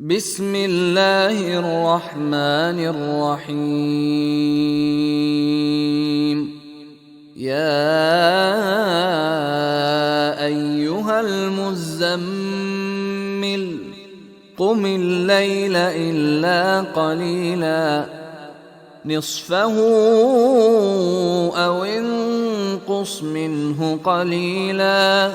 بسم الله الرحمن الرحيم. يا أيها المزمل قم الليل إلا قليلا نصفه أو انقص منه قليلا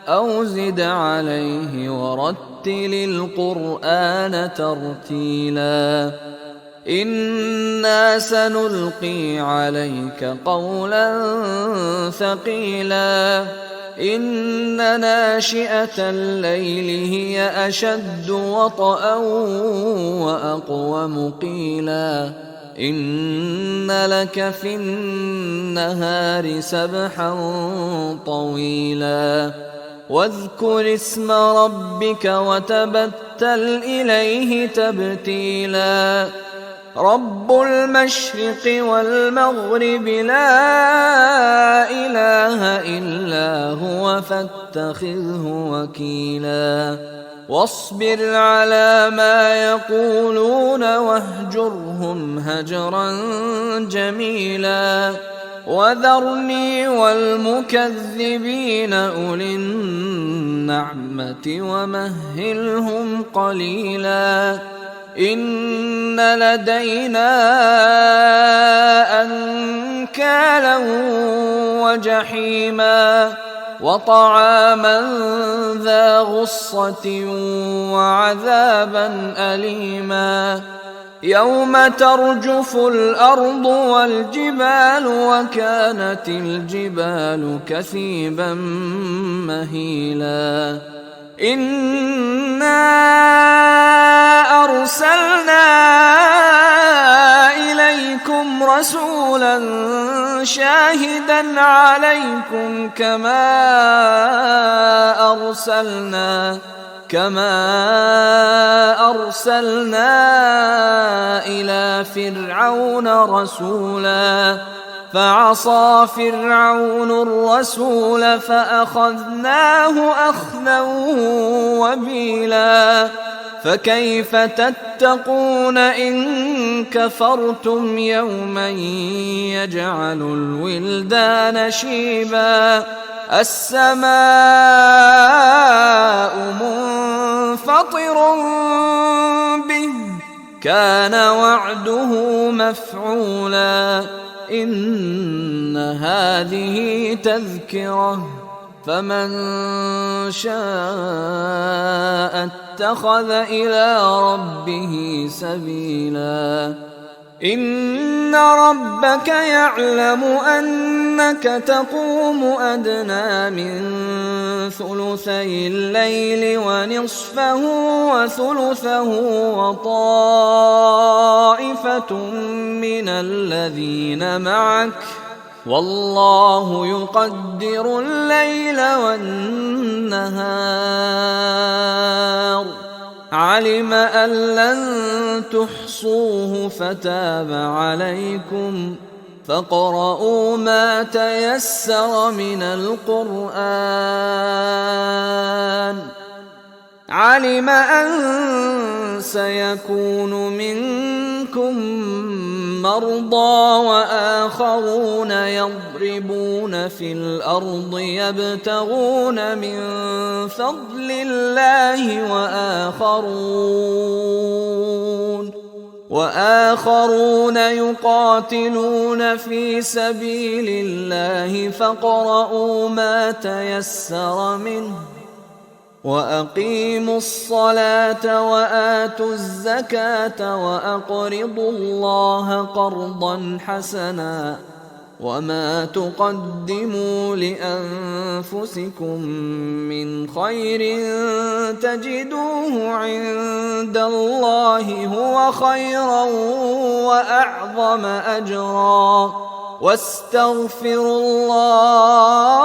أو زد عليه ورتل القرآن ترتيلا إنا سنلقي عليك قولا ثقيلا إن ناشئة الليل هي أشد وطئا وأقوم قيلا إن لك في النهار سبحا طويلا واذكر اسم ربك وتبتل إليه تبتيلا رب المشرق والمغرب لا إله إلا هو فاتخذه وكيلا واصبر على ما يقولون واهجرهم هجرا جميلا وذرني والمكذبين أولي النعمة ومهلهم قليلا إن لدينا أنكالا وجحيما وطعاما ذا غصة وعذابا أليما يوم ترجف الأرض والجبال وكانت الجبال كثيبا مهيلا إنا أرسلنا إليكم رسولا شاهدا عليكم كما أرسلنا إلى فرعون رسولا فعصى فرعون الرسول فأخذناه أخذا وبيلا فكيف تتقون إن كفرتم يوما يجعل الولدان شيبا السماء منفطر به كان وعده مفعولا إن هذه تذكرة فمن شاء اتخذ إلى ربه سبيلا إن ربك يعلم أنك تقوم أدنى من ثلثي الليل ونصفه وثلثه وطائفة من الذين معك والله يقدر الليل والنهار علم أن لن تحصوه فتاب عليكم فاقرؤوا ما تيسر من القرآن علم أن سيكون منكم مرضى وآخرون يضربون في الأرض يبتغون من فضل الله وآخرون يقاتلون في سبيل الله فاقرؤوا ما تيسر منه وأقيموا الصلاة وآتوا الزكاة وأقرضوا الله قرضا حسنا وما تقدموا لأنفسكم من خير تجدوه عند الله هو خيرا وأعظم أجرا واستغفروا الله